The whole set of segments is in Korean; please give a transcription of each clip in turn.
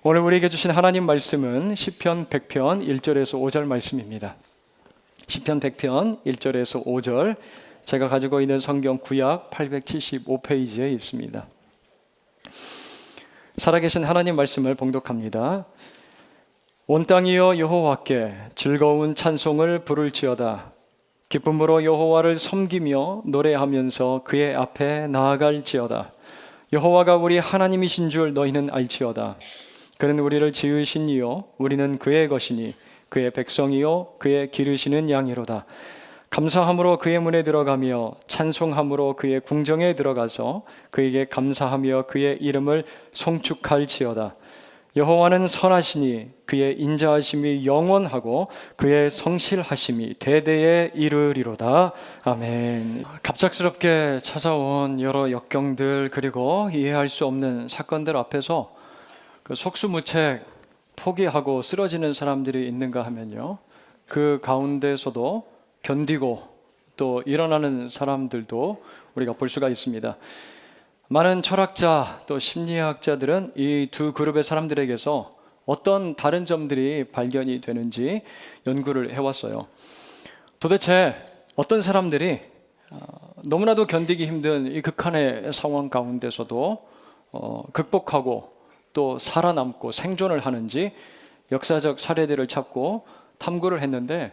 오늘 우리에게 주신 하나님 말씀은 시편 100편 1절에서 5절 말씀입니다. 시편 100편 1절에서 5절, 제가 가지고 있는 성경 구약 875페이지에 있습니다. 살아계신 하나님 말씀을 봉독합니다. 온 땅이여 여호와께 즐거운 찬송을 부를지어다. 기쁨으로 여호와를 섬기며 노래하면서 그의 앞에 나아갈지어다. 여호와가 우리 하나님이신 줄 너희는 알지어다. 그는 우리를 지으신 이요 우리는 그의 것이니 그의 백성이요 그의 기르시는 양이로다. 감사함으로 그의 문에 들어가며 찬송함으로 그의 궁정에 들어가서 그에게 감사하며 그의 이름을 송축할지어다. 여호와는 선하시니 그의 인자하심이 영원하고 그의 성실하심이 대대에 이르리로다. 아멘. 갑작스럽게 찾아온 여러 역경들, 그리고 이해할 수 없는 사건들 앞에서 그 속수무책 포기하고 쓰러지는 사람들이 있는가 하면요, 그 가운데서도 견디고 또 일어나는 사람들도 우리가 볼 수가 있습니다. 많은 철학자 또 심리학자들은 이 두 그룹의 사람들에게서 어떤 다른 점들이 발견이 되는지 연구를 해왔어요. 도대체 어떤 사람들이 너무나도 견디기 힘든 이 극한의 상황 가운데서도 극복하고 또 살아남고 생존을 하는지 역사적 사례들을 찾고 탐구를 했는데,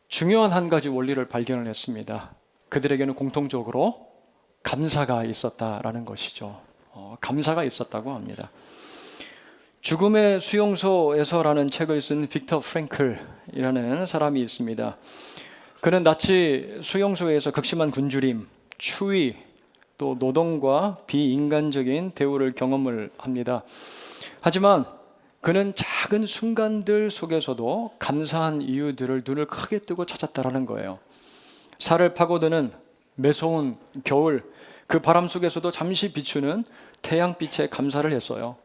중요한 한 가지 원리를 발견을 했습니다. 그들에게는 공통적으로 감사가 있었다라는 것이죠. 감사가 있었다고 합니다. 죽음의 수용소에서라는 책을 쓴 빅터 프랭클이라는 사람이 있습니다. 그는 나치 수용소에서 극심한 굶주림, 추위, 또 노동과 비인간적인 대우를 경험을 합니다. 하지만 그는 작은 순간들 속에서도 감사한 이유들을 눈을 크게 뜨고 찾았다라는 거예요. 살을 파고드는 매서운 겨울, 그 바람 속에서도 잠시 비추는 태양빛에 감사를 했어요.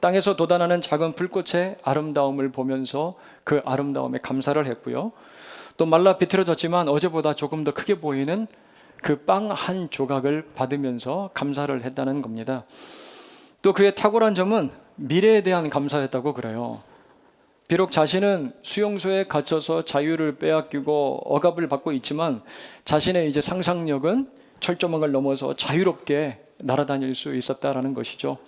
땅에서 돋아나는 작은 불꽃의 아름다움을 보면서 그 아름다움에 감사를 했고요. 또 말라 비틀어졌지만 어제보다 조금 더 크게 보이는 그 빵 한 조각을 받으면서 감사를 했다는 겁니다. 또 그의 탁월한 점은 미래에 대한 감사였다고 그래요. 비록 자신은 수용소에 갇혀서 자유를 빼앗기고 억압을 받고 있지만 자신의 이제 상상력은 철조망을 넘어서 자유롭게 날아다닐 수 있었다라는 것이죠.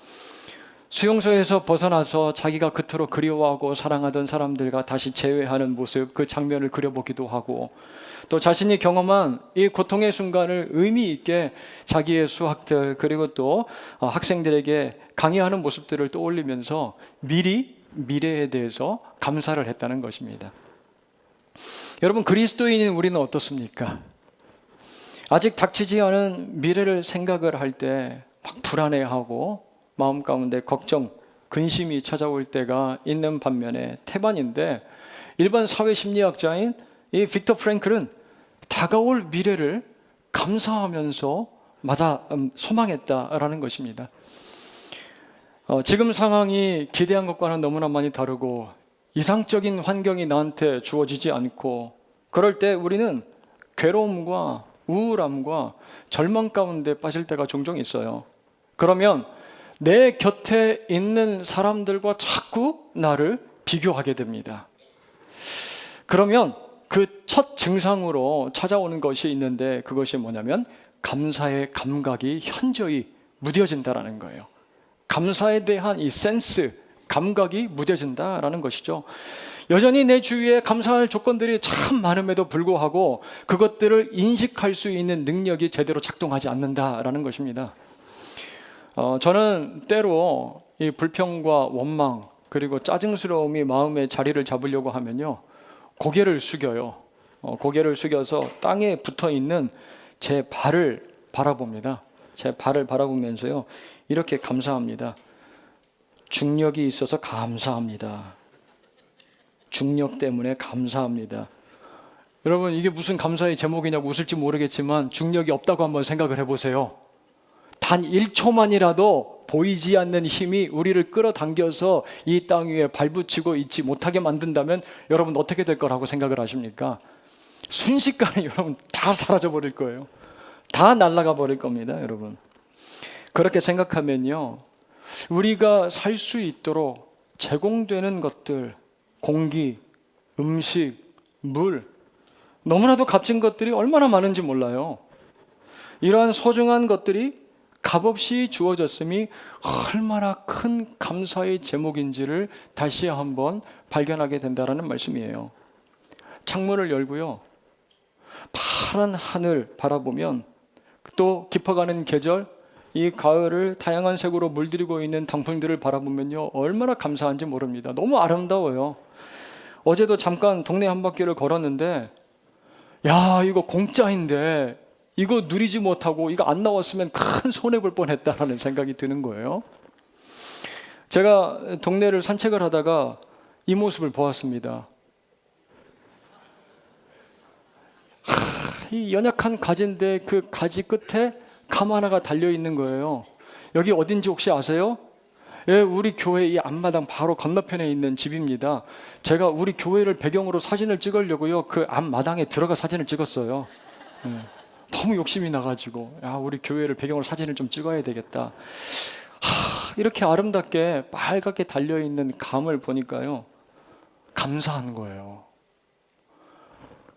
수용소에서 벗어나서 자기가 그토록 그리워하고 사랑하던 사람들과 다시 재회하는 모습, 그 장면을 그려보기도 하고, 또 자신이 경험한 이 고통의 순간을 의미 있게 자기의 수학들 그리고 또 학생들에게 강의하는 모습들을 떠올리면서 미래에 대해서 감사를 했다는 것입니다. 여러분, 그리스도인인 우리는 어떻습니까? 아직 닥치지 않은 미래를 생각을 할 때 막 불안해하고 마음 가운데 걱정, 근심이 찾아올 때가 있는 반면에 태반인데, 일반 사회 심리학자인 이 빅터 프랭클은 다가올 미래를 감사하면서 소망했다라는 것입니다. 지금 상황이 기대한 것과는 너무나 많이 다르고 이상적인 환경이 나한테 주어지지 않고, 그럴 때 우리는 괴로움과 우울함과 절망 가운데 빠질 때가 종종 있어요. 그러면 내 곁에 있는 사람들과 자꾸 나를 비교하게 됩니다. 그러면 그 첫 증상으로 찾아오는 것이 있는데, 그것이 뭐냐면 감사의 감각이 현저히 무뎌진다라는 거예요. 감사에 대한 이 센스, 감각이 무뎌진다라는 것이죠. 여전히 내 주위에 감사할 조건들이 참 많음에도 불구하고 그것들을 인식할 수 있는 능력이 제대로 작동하지 않는다라는 것입니다. 저는 때로 이 불평과 원망 그리고 짜증스러움이 마음에 자리를 잡으려고 하면요, 고개를 숙여요. 고개를 숙여서 땅에 붙어 있는 제 발을 바라봅니다. 제 발을 바라보면서요, 이렇게 감사합니다. 중력이 있어서 감사합니다. 중력 때문에 감사합니다. 여러분, 이게 무슨 감사의 제목이냐고 웃을지 모르겠지만 중력이 없다고 한번 생각을 해보세요. 단 1초만이라도 보이지 않는 힘이 우리를 끌어당겨서 이 땅 위에 발붙이고 있지 못하게 만든다면 여러분 어떻게 될 거라고 생각을 하십니까? 순식간에 여러분 다 사라져 버릴 거예요. 다 날아가 버릴 겁니다, 여러분. 그렇게 생각하면요, 우리가 살 수 있도록 제공되는 것들, 공기, 음식, 물, 너무나도 값진 것들이 얼마나 많은지 몰라요. 이러한 소중한 것들이 값없이 주어졌음이 얼마나 큰 감사의 제목인지를 다시 한번 발견하게 된다는 말씀이에요. 창문을 열고요, 파란 하늘 바라보면, 또 깊어가는 계절, 이 가을을 다양한 색으로 물들이고 있는 단풍들을 바라보면요, 얼마나 감사한지 모릅니다. 너무 아름다워요. 어제도 잠깐 동네 한 바퀴를 걸었는데, 야, 이거 공짜인데 이거 누리지 못하고 이거 안 나왔으면 큰 손해볼 뻔했다라는 생각이 드는 거예요. 제가 동네를 산책을 하다가 이 모습을 보았습니다. 이 연약한 가지인데 그 가지 끝에 감 하나가 달려 있는 거예요. 여기 어딘지 혹시 아세요? 예, 우리 교회 이 앞마당 바로 건너편에 있는 집입니다. 제가 우리 교회를 배경으로 사진을 찍으려고요, 그 앞마당에 들어가 사진을 찍었어요. 예, 너무 욕심이 나가지고, 야, 우리 교회를 배경으로 사진을 좀 찍어야 되겠다. 이렇게 아름답게 빨갛게 달려있는 감을 보니까요, 감사한 거예요.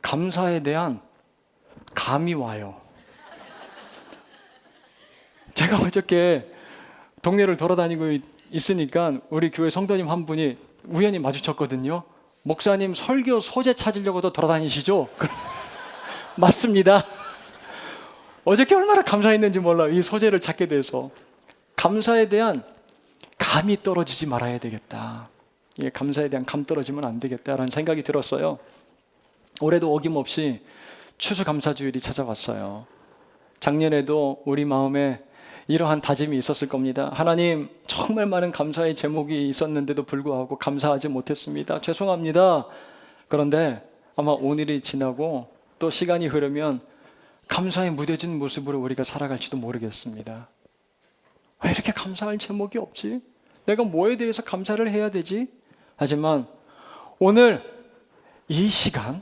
감사에 대한 감이 와요. 제가 어저께 동네를 돌아다니고 있으니까 우리 교회 성도님 한 분이 우연히 마주쳤거든요. 목사님 설교 소재 찾으려고도 돌아다니시죠? 맞습니다. 어저께 얼마나 감사했는지 몰라요. 이 소재를 찾게 돼서. 감사에 대한 감이 떨어지지 말아야 되겠다. 이 감사에 대한 감 떨어지면 안 되겠다라는 생각이 들었어요. 올해도 어김없이 추수감사주일이 찾아왔어요. 작년에도 우리 마음에 이러한 다짐이 있었을 겁니다. 하나님, 정말 많은 감사의 제목이 있었는데도 불구하고 감사하지 못했습니다. 죄송합니다. 그런데 아마 오늘이 지나고 또 시간이 흐르면 감사에 무뎌진 모습으로 우리가 살아갈지도 모르겠습니다. 왜 이렇게 감사할 제목이 없지? 내가 뭐에 대해서 감사를 해야 되지? 하지만 오늘 이 시간,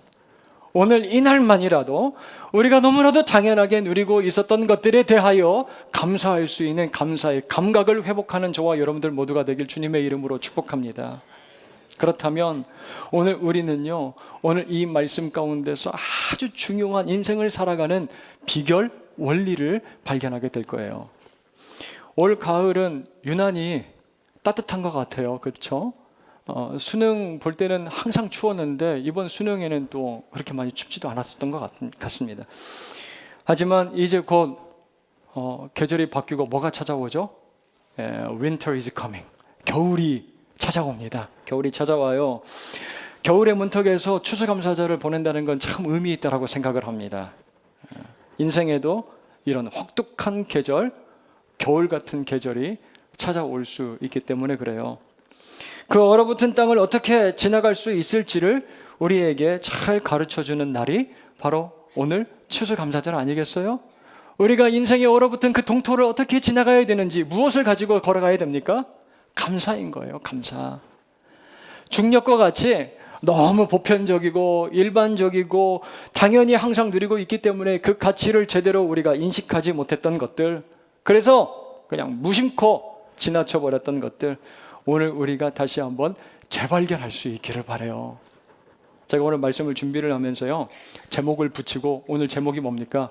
오늘 이날만이라도 우리가 너무나도 당연하게 누리고 있었던 것들에 대하여 감사할 수 있는 감사의 감각을 회복하는 저와 여러분들 모두가 되길 주님의 이름으로 축복합니다. 그렇다면 오늘 우리는요, 오늘 이 말씀 가운데서 아주 중요한 인생을 살아가는 비결, 원리를 발견하게 될 거예요. 올 가을은 유난히 따뜻한 것 같아요. 그렇죠? 수능 볼 때는 항상 추웠는데 이번 수능에는 또 그렇게 많이 춥지도 않았었던 것 같습니다. 하지만 이제 곧 계절이 바뀌고 뭐가 찾아오죠? Winter is coming. 겨울이 찾아옵니다. 겨울이 찾아와요. 겨울의 문턱에서 추수감사절을 보낸다는 건 참 의미 있다고 생각을 합니다. 인생에도 이런 혹독한 계절, 겨울 같은 계절이 찾아올 수 있기 때문에 그래요. 그 얼어붙은 땅을 어떻게 지나갈 수 있을지를 우리에게 잘 가르쳐주는 날이 바로 오늘 추수감사절 아니겠어요? 우리가 인생에 얼어붙은 그 동토를 어떻게 지나가야 되는지, 무엇을 가지고 걸어가야 됩니까? 감사인 거예요. 감사. 중력과 같이 너무 보편적이고 일반적이고 당연히 항상 누리고 있기 때문에 그 가치를 제대로 우리가 인식하지 못했던 것들, 그래서 그냥 무심코 지나쳐 버렸던 것들, 오늘 우리가 다시 한번 재발견할 수 있기를 바라요. 제가 오늘 말씀을 준비를 하면서요, 제목을 붙이고, 오늘 제목이 뭡니까?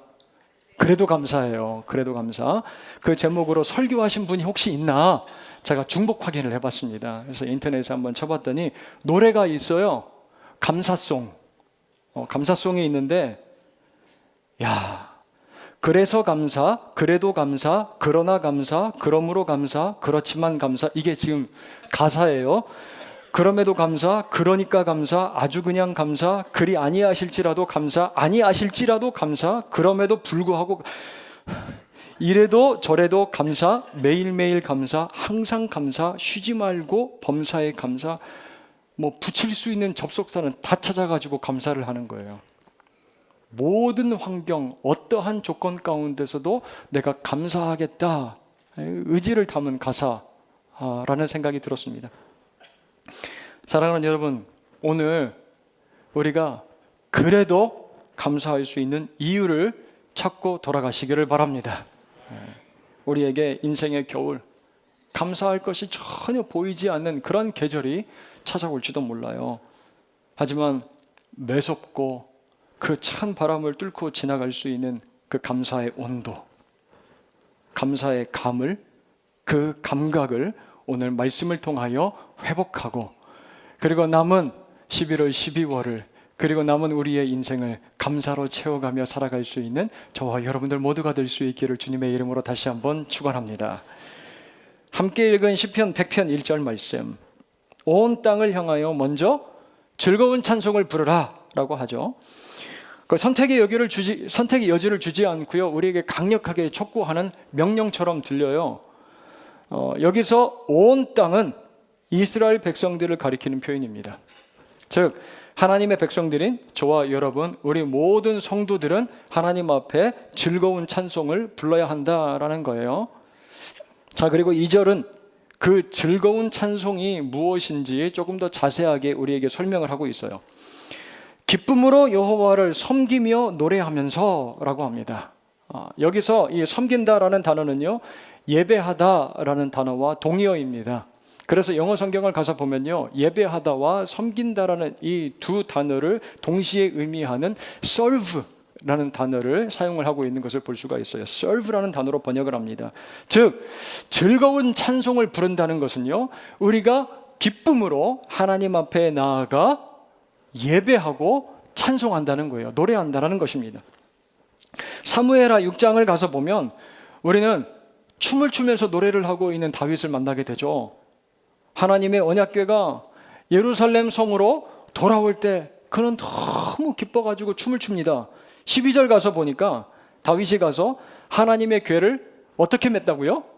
그래도 감사해요. 그래도 감사. 그 제목으로 설교하신 분이 혹시 있나? 제가 중복 확인을 해봤습니다. 그래서 인터넷에 한번 쳐봤더니 노래가 있어요. 감사송. 감사송이 있는데, 야, 그래서 감사, 그래도 감사, 그러나 감사, 그러므로 감사, 그렇지만 감사, 이게 지금 가사예요. 그럼에도 감사, 그러니까 감사, 아주 그냥 감사, 그리 아니하실지라도 감사, 아니하실지라도 감사, 그럼에도 불구하고, 이래도 저래도 감사, 매일매일 감사, 항상 감사, 쉬지 말고 범사에 감사, 뭐 붙일 수 있는 접속사는 다 찾아가지고 감사를 하는 거예요. 모든 환경, 어떠한 조건 가운데서도 내가 감사하겠다, 의지를 담은 가사라는 생각이 들었습니다. 사랑하는 여러분, 오늘 우리가 그래도 감사할 수 있는 이유를 찾고 돌아가시기를 바랍니다. 우리에게 인생의 겨울, 감사할 것이 전혀 보이지 않는 그런 계절이 찾아올지도 몰라요. 하지만 매섭고 그 찬 바람을 뚫고 지나갈 수 있는 그 감사의 온도, 감사의 감을, 그 감각을 오늘 말씀을 통하여 회복하고, 그리고 남은 11월, 12월을, 그리고 남은 우리의 인생을 감사로 채워가며 살아갈 수 있는 저와 여러분들 모두가 될 수 있기를 주님의 이름으로 다시 한번 축원합니다. 함께 읽은 시편 100편 1절 말씀, 온 땅을 향하여 먼저 즐거운 찬송을 부르라 라고 하죠. 그 선택의 여지를 주지 않고요, 우리에게 강력하게 촉구하는 명령처럼 들려요. 여기서 온 땅은 이스라엘 백성들을 가리키는 표현입니다. 즉 하나님의 백성들인 저와 여러분, 우리 모든 성도들은 하나님 앞에 즐거운 찬송을 불러야 한다라는 거예요. 자, 그리고 2절은 그 즐거운 찬송이 무엇인지 조금 더 자세하게 우리에게 설명을 하고 있어요. 기쁨으로 여호와를 섬기며 노래하면서 라고 합니다. 여기서 이 섬긴다라는 단어는요, 예배하다라는 단어와 동의어입니다. 그래서 영어 성경을 가서 보면요, 예배하다와 섬긴다라는 이 두 단어를 동시에 의미하는 serve라는 단어를 사용을 하고 있는 것을 볼 수가 있어요. serve라는 단어로 번역을 합니다. 즉 즐거운 찬송을 부른다는 것은요, 우리가 기쁨으로 하나님 앞에 나아가 예배하고 찬송한다는 거예요. 노래한다는 것입니다. 사무엘하 6장을 가서 보면 우리는 춤을 추면서 노래를 하고 있는 다윗을 만나게 되죠. 하나님의 언약궤가 예루살렘 성으로 돌아올 때 그는 너무 기뻐가지고 춤을 춥니다. 12절 가서 보니까 다윗이 가서 하나님의 궤를 어떻게 맸다고요?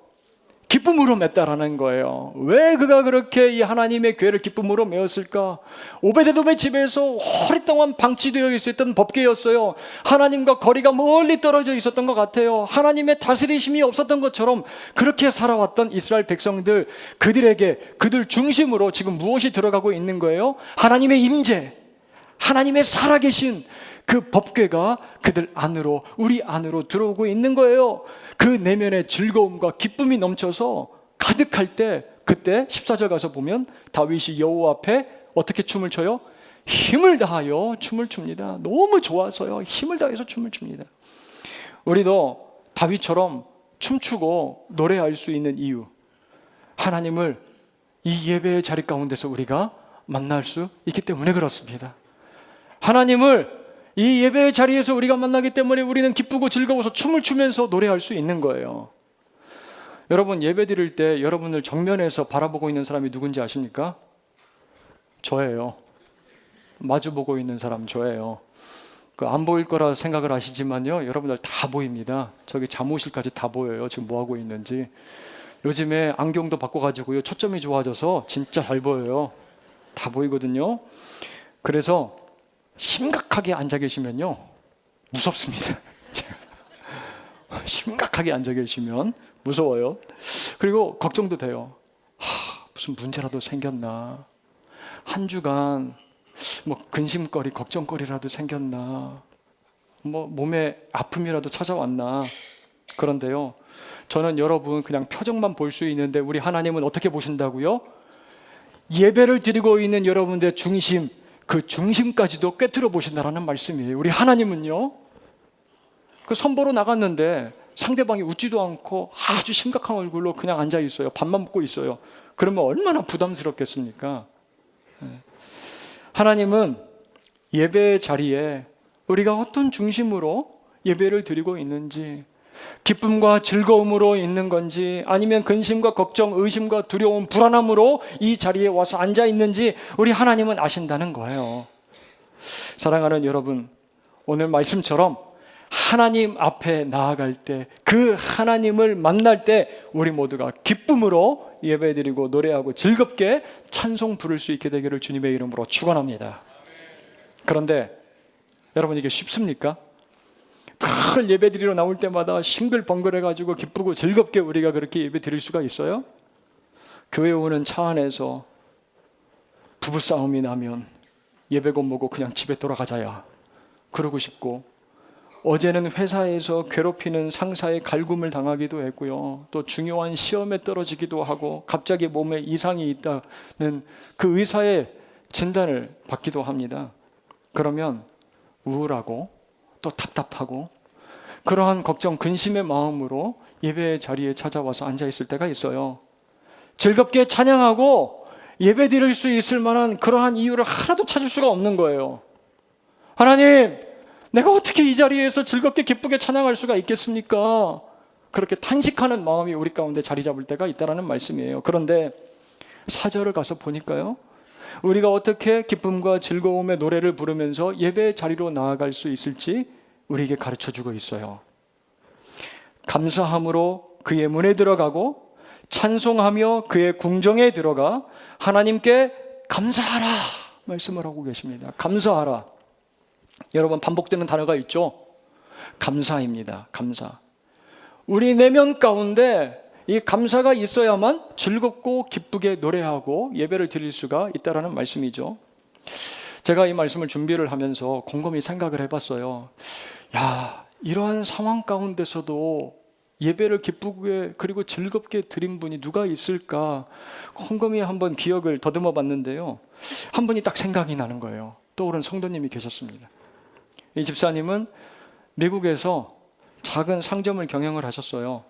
기쁨으로 맸다라는 거예요. 왜 그가 그렇게 이 하나님의 궤를 기쁨으로 메었을까? 오베데돔의 집에서 오랫동안 방치되어 있었던 법궤였어요. 하나님과 거리가 멀리 떨어져 있었던 것 같아요. 하나님의 다스리심이 없었던 것처럼 그렇게 살아왔던 이스라엘 백성들, 그들 중심으로 지금 무엇이 들어가고 있는 거예요? 하나님의 임재, 하나님의 살아계신 그 법궤가 그들 안으로, 우리 안으로 들어오고 있는 거예요. 그 내면의 즐거움과 기쁨이 넘쳐서 가득할 때, 그때 14절 가서 보면 다윗이 여호와 앞에 어떻게 춤을 춰요? 힘을 다하여 춤을 춥니다. 너무 좋아서요, 힘을 다해서 춤을 춥니다. 우리도 다윗처럼 춤추고 노래할 수 있는 이유, 하나님을 이 예배의 자리 가운데서 우리가 만날 수 있기 때문에 그렇습니다. 하나님을 이 예배의 자리에서 우리가 만나기 때문에 우리는 기쁘고 즐거워서 춤을 추면서 노래할 수 있는 거예요. 여러분, 예배 드릴 때 여러분을 정면에서 바라보고 있는 사람이 누군지 아십니까? 저예요. 마주보고 있는 사람 저예요. 안 보일 거라 생각을 하시지만요, 여러분들 다 보입니다. 저기 잠옷실까지 다 보여요. 지금 뭐 하고 있는지. 요즘에 안경도 바꿔가지고요, 초점이 좋아져서 진짜 잘 보여요. 다 보이거든요. 그래서 심각하게 앉아 계시면요, 무섭습니다. 심각하게 앉아 계시면 무서워요. 그리고 걱정도 돼요. 무슨 문제라도 생겼나? 한 주간 뭐 근심거리, 걱정거리라도 생겼나? 뭐 몸에 아픔이라도 찾아왔나? 그런데요, 저는 여러분 그냥 표정만 볼 수 있는데 우리 하나님은 어떻게 보신다고요? 예배를 드리고 있는 여러분들의 중심, 그 중심까지도 꿰뚫어 보신다라는 말씀이에요. 우리 하나님은요, 그 선보러 나갔는데 상대방이 웃지도 않고 아주 심각한 얼굴로 그냥 앉아 있어요. 밥만 먹고 있어요. 그러면 얼마나 부담스럽겠습니까? 하나님은 예배 자리에 우리가 어떤 중심으로 예배를 드리고 있는지, 기쁨과 즐거움으로 있는 건지, 아니면 근심과 걱정, 의심과 두려움, 불안함으로 이 자리에 와서 앉아 있는지 우리 하나님은 아신다는 거예요. 사랑하는 여러분, 오늘 말씀처럼 하나님 앞에 나아갈 때, 그 하나님을 만날 때 우리 모두가 기쁨으로 예배드리고 노래하고 즐겁게 찬송 부를 수 있게 되기를 주님의 이름으로 축원합니다. 그런데 여러분, 이게 쉽습니까? 늘 예배드리러 나올 때마다 싱글벙글해가지고 기쁘고 즐겁게 우리가 그렇게 예배드릴 수가 있어요? 교회 오는 차 안에서 부부싸움이 나면 예배고 뭐고 그냥 집에 돌아가자야 그러고 싶고, 어제는 회사에서 괴롭히는 상사의 갈굼을 당하기도 했고요. 또 중요한 시험에 떨어지기도 하고 갑자기 몸에 이상이 있다는 그 의사의 진단을 받기도 합니다. 그러면 우울하고 또 답답하고 그러한 걱정, 근심의 마음으로 예배의 자리에 찾아와서 앉아 있을 때가 있어요. 즐겁게 찬양하고 예배 드릴 수 있을 만한 그러한 이유를 하나도 찾을 수가 없는 거예요. 하나님, 내가 어떻게 이 자리에서 즐겁게 기쁘게 찬양할 수가 있겠습니까? 그렇게 탄식하는 마음이 우리 가운데 자리 잡을 때가 있다는 말씀이에요. 그런데 4절을 가서 보니까요, 우리가 어떻게 기쁨과 즐거움의 노래를 부르면서 예배의 자리로 나아갈 수 있을지 우리에게 가르쳐주고 있어요. 감사함으로 그의 문에 들어가고 찬송하며 그의 궁정에 들어가 하나님께 감사하라 말씀을 하고 계십니다. 감사하라. 여러분, 반복되는 단어가 있죠. 감사입니다. 감사. 우리 내면 가운데 이 감사가 있어야만 즐겁고 기쁘게 노래하고 예배를 드릴 수가 있다는 말씀이죠. 제가 이 말씀을 준비를 하면서 곰곰이 생각을 해봤어요. 이러한 상황 가운데서도 예배를 기쁘게 그리고 즐겁게 드린 분이 누가 있을까 곰곰이 한번 기억을 더듬어 봤는데요, 한 분이 딱 생각이 나는 거예요. 떠오른 성도님이 계셨습니다. 이 집사님은 미국에서 작은 상점을 경영을 하셨어요.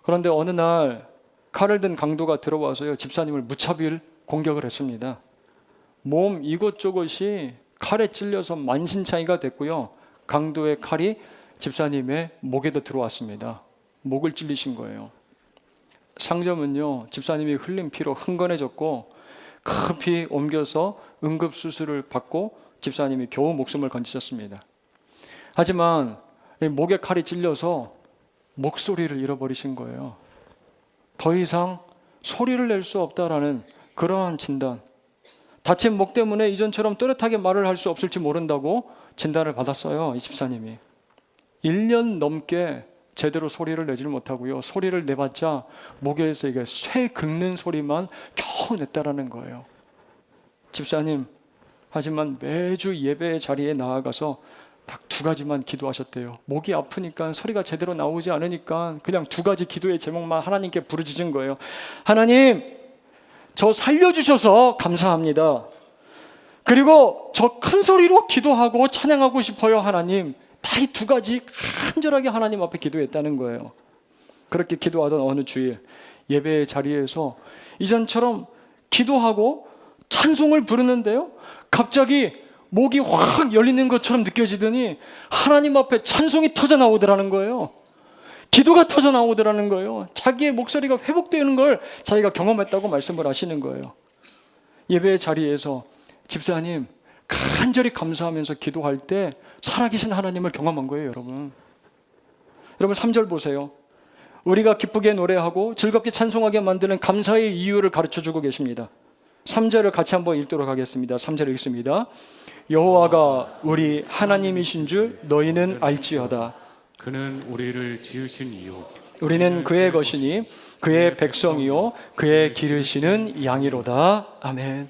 그런데 어느 날 칼을 든 강도가 들어와서요, 집사님을 무차별 공격을 했습니다. 몸 이곳저곳이 칼에 찔려서 만신창이가 됐고요, 강도의 칼이 집사님의 목에도 들어왔습니다. 목을 찔리신 거예요. 상점은요, 집사님이 흘린 피로 흥건해졌고 급히 옮겨서 응급수술을 받고 집사님이 겨우 목숨을 건지셨습니다. 하지만 목에 칼이 찔려서 목소리를 잃어버리신 거예요. 더 이상 소리를 낼 수 없다라는 그러한 진단, 다친 목 때문에 이전처럼 또렷하게 말을 할 수 없을지 모른다고 진단을 받았어요. 이 집사님이 1년 넘게 제대로 소리를 내지를 못하고요, 소리를 내봤자 목에서 이게 쇠 긁는 소리만 겨우 냈다라는 거예요. 집사님, 하지만 매주 예배의 자리에 나아가서 딱 2가지만 기도하셨대요. 목이 아프니까 소리가 제대로 나오지 않으니까 그냥 2가지 기도의 제목만 하나님께 부르짖은 거예요. 하나님, 저 살려주셔서 감사합니다. 그리고 저 큰 소리로 기도하고 찬양하고 싶어요. 하나님. 다 이 2가지 간절하게 하나님 앞에 기도했다는 거예요. 그렇게 기도하던 어느 주일 예배의 자리에서 이전처럼 기도하고 찬송을 부르는데요, 갑자기 목이 확 열리는 것처럼 느껴지더니 하나님 앞에 찬송이 터져 나오더라는 거예요. 기도가 터져 나오더라는 거예요. 자기의 목소리가 회복되는 걸 자기가 경험했다고 말씀을 하시는 거예요. 예배의 자리에서 집사님 간절히 감사하면서 기도할 때 살아계신 하나님을 경험한 거예요. 여러분 3절 보세요. 우리가 기쁘게 노래하고 즐겁게 찬송하게 만드는 감사의 이유를 가르쳐주고 계십니다. 3절을 같이 한번 읽도록 하겠습니다. 3절 읽습니다. 여호와가 우리 하나님이신 줄 너희는 알지어다. 그는 우리를 지으신 이유, 우리는 그의 것이니 그의 백성이요 그의 기르시는 양이로다. 아멘.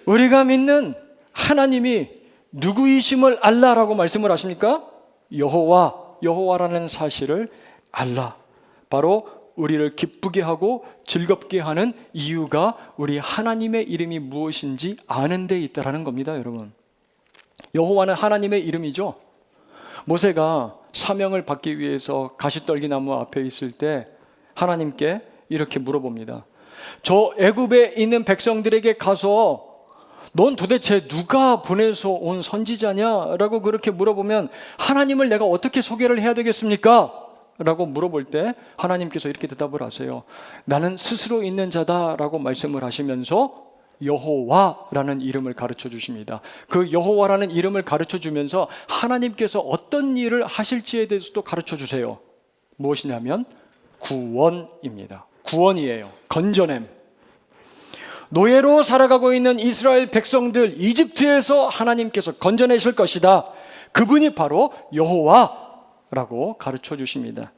우리가 믿는 하나님이 누구이심을 알라라고 말씀을 하십니까? 여호와라는 사실을 알라. 바로 우리를 기쁘게 하고 즐겁게 하는 이유가 우리 하나님의 이름이 무엇인지 아는 데 있다라는 겁니다. 여러분, 여호와는 하나님의 이름이죠. 모세가 사명을 받기 위해서 가시떨기나무 앞에 있을 때 하나님께 이렇게 물어봅니다. 저 애굽에 있는 백성들에게 가서 넌 도대체 누가 보내서 온 선지자냐? 라고 그렇게 물어보면 하나님을 내가 어떻게 소개를 해야 되겠습니까? 라고 물어볼 때 하나님께서 이렇게 대답을 하세요. 나는 스스로 있는 자다 라고 말씀을 하시면서 여호와라는 이름을 가르쳐 주십니다. 그 여호와라는 이름을 가르쳐 주면서 하나님께서 어떤 일을 하실지에 대해서도 가르쳐 주세요. 무엇이냐면 구원입니다. 구원이에요. 건져냄. 노예로 살아가고 있는 이스라엘 백성들 이집트에서 하나님께서 건져내실 것이다. 그분이 바로 여호와라고 가르쳐 주십니다.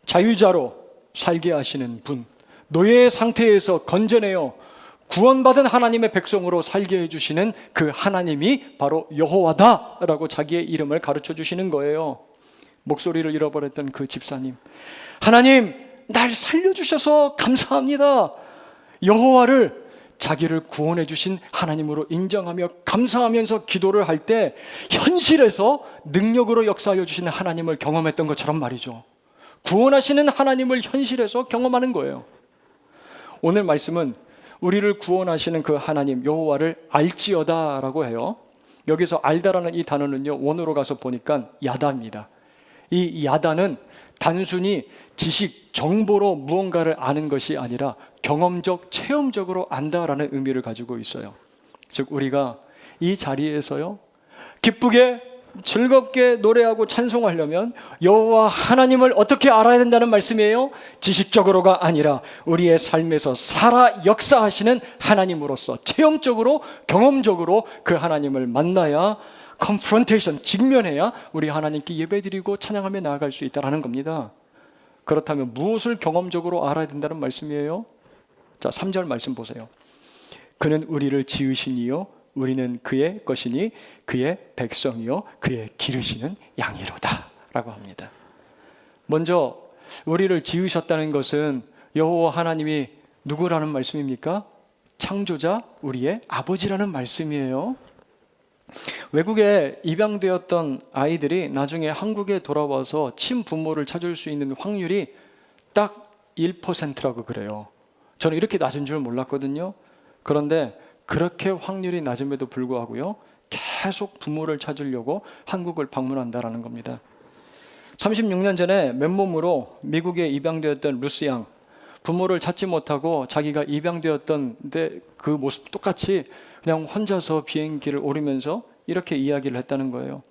자유자로 살게 하시는 분, 노예의 상태에서 건져내어 구원받은 하나님의 백성으로 살게 해주시는 그 하나님이 바로 여호와다라고 자기의 이름을 가르쳐 주시는 거예요. 목소리를 잃어버렸던 그 집사님, 하나님 날 살려주셔서 감사합니다. 여호와를 자기를 구원해 주신 하나님으로 인정하며 감사하면서 기도를 할 때 현실에서 능력으로 역사하여 주시는 하나님을 경험했던 것처럼 말이죠. 구원하시는 하나님을 현실에서 경험하는 거예요. 오늘 말씀은 우리를 구원하시는 그 하나님 여호와를 알지어다라고 해요. 여기서 알다라는 이 단어는요, 원어로 가서 보니까 야다입니다. 이 야다는 단순히 지식, 정보로 무언가를 아는 것이 아니라 경험적, 체험적으로 안다라는 의미를 가지고 있어요. 즉 우리가 이 자리에서요, 기쁘게 즐겁게 노래하고 찬송하려면 여호와 하나님을 어떻게 알아야 된다는 말씀이에요? 지식적으로가 아니라 우리의 삶에서 살아 역사하시는 하나님으로서 체험적으로, 경험적으로 그 하나님을 만나야, 컨프런테이션, 직면해야 우리 하나님께 예배드리고 찬양하며 나아갈 수 있다는 겁니다. 그렇다면 무엇을 경험적으로 알아야 된다는 말씀이에요? 자, 3절 말씀 보세요. 그는 우리를 지으시니요 우리는 그의 것이니 그의 백성이요 그의 기르시는 양이로다 라고 합니다. 먼저 우리를 지으셨다는 것은 여호와 하나님이 누구라는 말씀입니까? 창조자, 우리의 아버지라는 말씀이에요. 외국에 입양되었던 아이들이 나중에 한국에 돌아와서 친부모를 찾을 수 있는 확률이 딱 1%라고 그래요. 저는 이렇게 낮은 줄 몰랐거든요. 그런데 그렇게 확률이 낮음에도 불구하고요, 계속 부모를 찾으려고 한국을 방문한다라는 겁니다. 36년 전에 맨몸으로 미국에 입양되었던 루스 양, 부모를 찾지 못하고 자기가 입양되었던데 그 모습 똑같이 그냥 혼자서 비행기를 오르면서 이렇게 이야기를 했다는 거예요.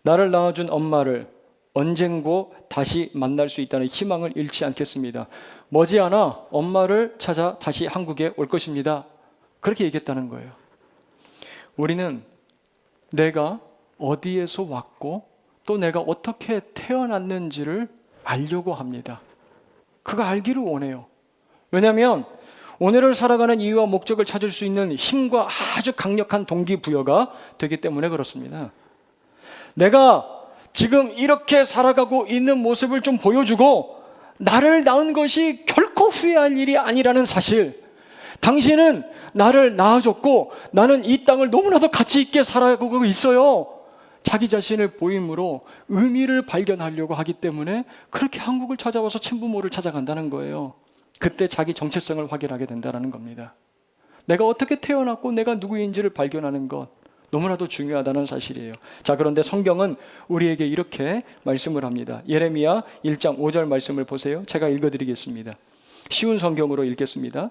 나를 낳아준 엄마를 언젠고 다시 만날 수 있다는 희망을 잃지 않겠습니다. 머지않아 엄마를 찾아 다시 한국에 올 것입니다. 그렇게 얘기했다는 거예요. 우리는 내가 어디에서 왔고 또 내가 어떻게 태어났는지를 알려고 합니다. 그거 알기를 원해요. 왜냐하면 오늘을 살아가는 이유와 목적을 찾을 수 있는 힘과 아주 강력한 동기부여가 되기 때문에 그렇습니다. 내가 지금 이렇게 살아가고 있는 모습을 좀 보여주고 나를 낳은 것이 결코 후회할 일이 아니라는 사실, 당신은 나를 낳아줬고 나는 이 땅을 너무나도 가치 있게 살아가고 있어요, 자기 자신을 보임으로 의미를 발견하려고 하기 때문에 그렇게 한국을 찾아와서 친부모를 찾아간다는 거예요. 그때 자기 정체성을 확인하게 된다는 겁니다. 내가 어떻게 태어났고 내가 누구인지를 발견하는 것, 너무나도 중요하다는 사실이에요. 자, 그런데 성경은 우리에게 이렇게 말씀을 합니다. 예레미야 1장 5절 말씀을 보세요. 제가 읽어드리겠습니다. 쉬운 성경으로 읽겠습니다.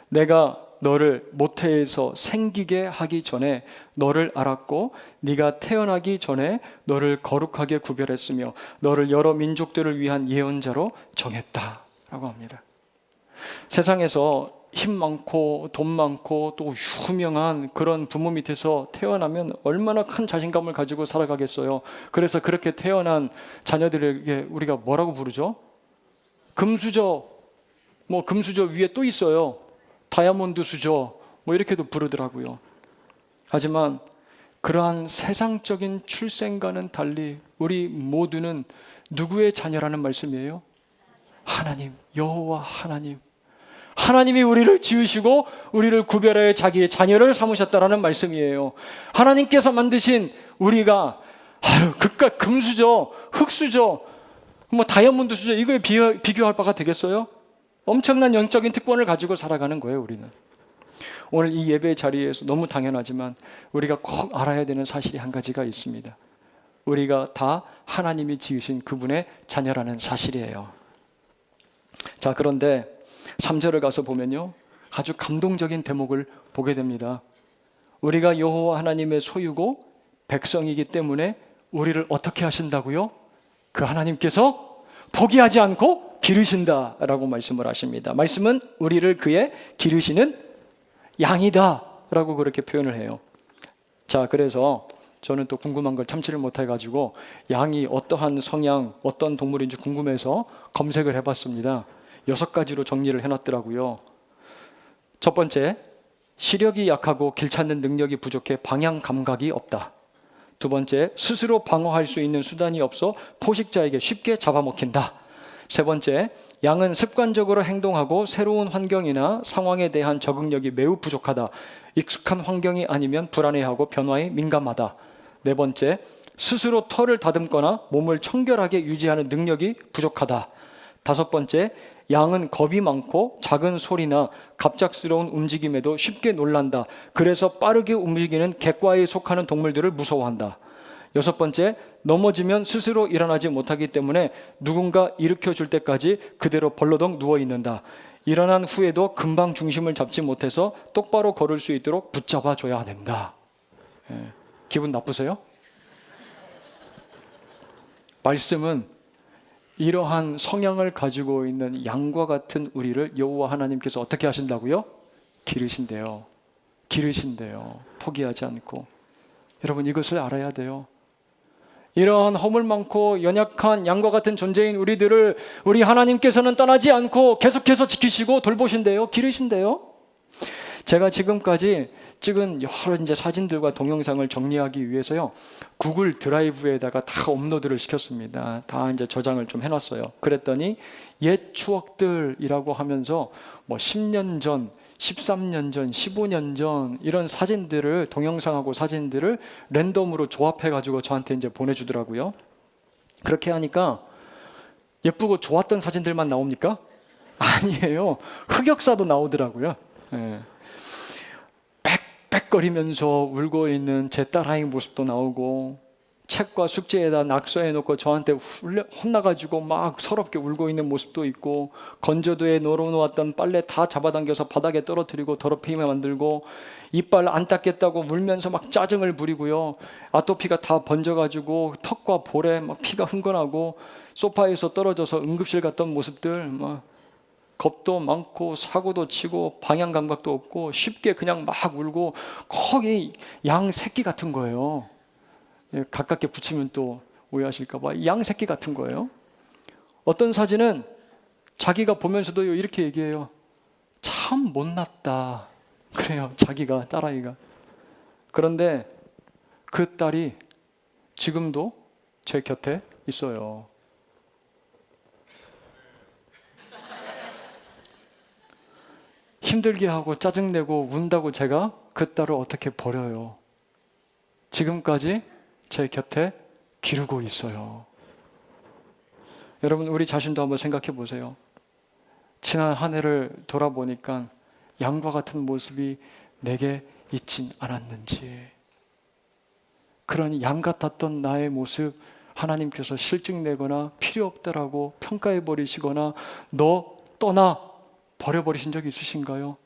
내가 너를 모태에서 생기게 하기 전에 너를 알았고 네가 태어나기 전에 너를 거룩하게 구별했으며 너를 여러 민족들을 위한 예언자로 정했다 라고 합니다. 세상에서 힘 많고 돈 많고 또 유명한 그런 부모 밑에서 태어나면 얼마나 큰 자신감을 가지고 살아가겠어요. 그래서 그렇게 태어난 자녀들에게 우리가 뭐라고 부르죠? 금수저, 뭐 금수저 위에 또 있어요. 다이아몬드 수저, 뭐 이렇게도 부르더라고요. 하지만 그러한 세상적인 출생과는 달리 우리 모두는 누구의 자녀라는 말씀이에요? 하나님, 여호와 하나님. 하나님이 우리를 지으시고 우리를 구별하여 자기의 자녀를 삼으셨다라는 말씀이에요. 하나님께서 만드신 우리가 그깟 금수저, 흙수저, 뭐 다이아몬드 수저 이거에 비교할 바가 되겠어요? 엄청난 영적인 특권을 가지고 살아가는 거예요, 우리는. 오늘 이 예배 자리에서 너무 당연하지만 우리가 꼭 알아야 되는 사실이 한 가지가 있습니다. 우리가 다 하나님이 지으신 그분의 자녀라는 사실이에요. 자, 그런데 3절을 가서 보면요, 아주 감동적인 대목을 보게 됩니다. 우리가 여호와 하나님의 소유고 백성이기 때문에 우리를 어떻게 하신다고요? 그 하나님께서 포기하지 않고 기르신다라고 말씀을 하십니다. 말씀은 우리를 그의 기르시는 양이다 라고 그렇게 표현을 해요. 자, 그래서 저는 또 궁금한 걸 참지를 못해가지고 양이 어떠한 성향, 어떤 동물인지 궁금해서 검색을 해봤습니다. 6가지로 정리를 해놨더라고요. 첫 번째, 시력이 약하고 길 찾는 능력이 부족해 방향 감각이 없다. 두 번째, 스스로 방어할 수 있는 수단이 없어 포식자에게 쉽게 잡아먹힌다. 세 번째, 양은 습관적으로 행동하고 새로운 환경이나 상황에 대한 적응력이 매우 부족하다. 익숙한 환경이 아니면 불안해하고 변화에 민감하다. 네 번째, 스스로 털을 다듬거나 몸을 청결하게 유지하는 능력이 부족하다. 다섯 번째, 양은 겁이 많고 작은 소리나 갑작스러운 움직임에도 쉽게 놀란다. 그래서 빠르게 움직이는 객과에 속하는 동물들을 무서워한다. 여섯 번째, 넘어지면 스스로 일어나지 못하기 때문에 누군가 일으켜 줄 때까지 그대로 벌러덩 누워 있는다. 일어난 후에도 금방 중심을 잡지 못해서 똑바로 걸을 수 있도록 붙잡아 줘야 된다. 기분 나쁘세요? 말씀은 이러한 성향을 가지고 있는 양과 같은 우리를 여호와 하나님께서 어떻게 하신다고요? 기르신대요. 기르신대요. 포기하지 않고. 여러분, 이것을 알아야 돼요. 이러한 허물 많고 연약한 양과 같은 존재인 우리들을 우리 하나님께서는 떠나지 않고 계속해서 지키시고 돌보신대요. 기르신대요. 제가 지금까지 찍은 여러 이제 사진들과 동영상을 정리하기 위해서요, 구글 드라이브에다가 다 업로드를 시켰습니다. 다 이제 저장을 좀 해놨어요. 그랬더니 옛 추억들이라고 하면서 뭐 10년 전, 13년 전, 15년 전 이런 사진들을, 동영상하고 사진들을 랜덤으로 조합해가지고 저한테 이제 보내주더라고요. 그렇게 하니까 예쁘고 좋았던 사진들만 나옵니까? 아니에요. 흑역사도 나오더라고요. 예. 빽빽거리면서 울고 있는 제 딸아이 모습도 나오고, 책과 숙제에다 낙서해놓고 저한테 혼나가지고 막 서럽게 울고 있는 모습도 있고, 건조대에 널어놓았던 빨래 다 잡아당겨서 바닥에 떨어뜨리고 더럽히게 만들고, 이빨 안 닦겠다고 울면서 막 짜증을 부리고요, 아토피가 다 번져가지고 턱과 볼에 막 피가 흥건하고, 소파에서 떨어져서 응급실 갔던 모습들, 막 겁도 많고 사고도 치고 방향 감각도 없고 쉽게 그냥 막 울고, 거기 양 새끼 같은 거예요. 예, 가깝게 붙이면 또 오해하실까 봐 양 새끼 같은 거예요. 어떤 사진은 자기가 보면서도 이렇게 얘기해요. 참 못났다. 그래요. 자기가, 딸아이가. 그런데 그 딸이 지금도 제 곁에 있어요. 힘들게 하고 짜증내고 운다고 제가 그 딸을 어떻게 버려요? 지금까지 제 곁에 기르고 있어요. 여러분, 우리 자신도 한번 생각해 보세요. 지난 한 해를 돌아보니까 양과 같은 모습이 내게 있진 않았는지, 그런 양 같았던 나의 모습 하나님께서 실증내거나 필요 없다라고 평가해 버리시거나 너 떠나 버려버리신 적 있으신가요?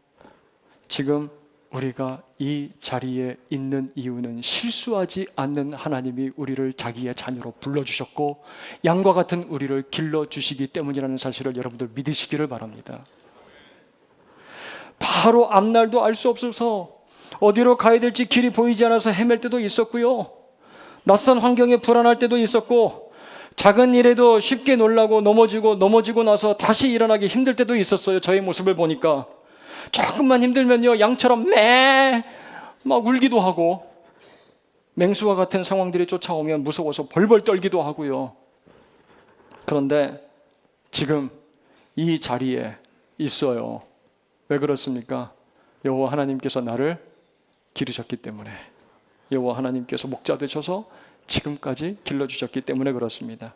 지금 우리가 이 자리에 있는 이유는 실수하지 않는 하나님이 우리를 자기의 자녀로 불러주셨고 양과 같은 우리를 길러주시기 때문이라는 사실을 여러분들 믿으시기를 바랍니다. 바로 앞날도 알 수 없어서 어디로 가야 될지 길이 보이지 않아서 헤맬 때도 있었고요, 낯선 환경에 불안할 때도 있었고, 작은 일에도 쉽게 놀라고 넘어지고 나서 다시 일어나기 힘들 때도 있었어요. 저의 모습을 보니까 조금만 힘들면요, 양처럼 막 울기도 하고, 맹수와 같은 상황들이 쫓아오면 무서워서 벌벌 떨기도 하고요. 그런데 지금 이 자리에 있어요. 왜 그렇습니까? 여호와 하나님께서 나를 기르셨기 때문에, 여호와 하나님께서 목자 되셔서 지금까지 길러주셨기 때문에 그렇습니다.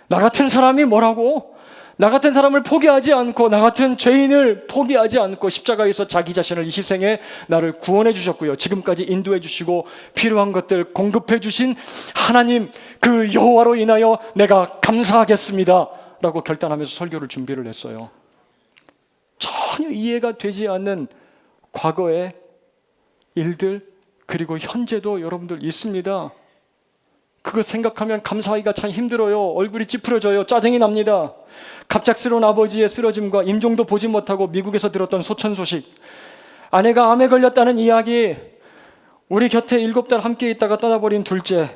나 같은 사람이 뭐라고? 나 같은 사람을 포기하지 않고, 나 같은 죄인을 포기하지 않고 십자가에서 자기 자신을 희생해 나를 구원해 주셨고요, 지금까지 인도해 주시고 필요한 것들 공급해 주신 하나님, 그 여호와로 인하여 내가 감사하겠습니다 라고 결단하면서 설교를 준비를 했어요. 전혀 이해가 되지 않는 과거의 일들, 그리고 현재도 여러분들 있습니다. 그거 생각하면 감사하기가 참 힘들어요. 얼굴이 찌푸려져요. 짜증이 납니다. 갑작스러운 아버지의 쓰러짐과 임종도 보지 못하고 미국에서 들었던 소천 소식, 아내가 암에 걸렸다는 이야기, 우리 곁에 7달 함께 있다가 떠나버린 둘째,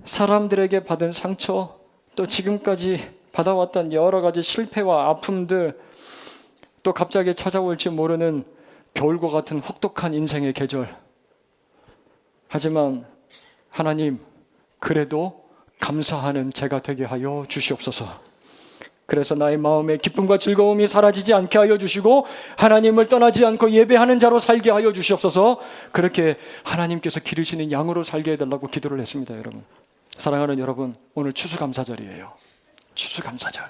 사람들에게 받은 상처, 또 지금까지 받아왔던 여러 가지 실패와 아픔들, 또 갑자기 찾아올지 모르는 겨울과 같은 혹독한 인생의 계절. 하지만 하나님, 그래도 감사하는 제가 되게 하여 주시옵소서. 그래서 나의 마음에 기쁨과 즐거움이 사라지지 않게 하여 주시고 하나님을 떠나지 않고 예배하는 자로 살게 하여 주시옵소서. 그렇게 하나님께서 기르시는 양으로 살게 해달라고 기도를 했습니다. 여러분, 사랑하는 여러분, 오늘 추수감사절이에요. 추수감사절.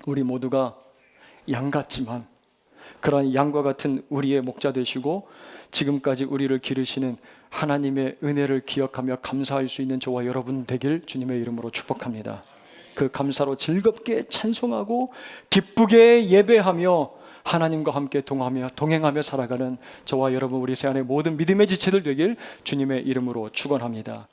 우리 모두가 양 같지만 그러한 양과 같은 우리의 목자 되시고 지금까지 우리를 기르시는 하나님의 은혜를 기억하며 감사할 수 있는 저와 여러분 되길 주님의 이름으로 축복합니다. 그 감사로 즐겁게 찬송하고 기쁘게 예배하며 하나님과 함께 동행하며 살아가는 저와 여러분, 우리 새 안의 모든 믿음의 지체들 되길 주님의 이름으로 축원합니다.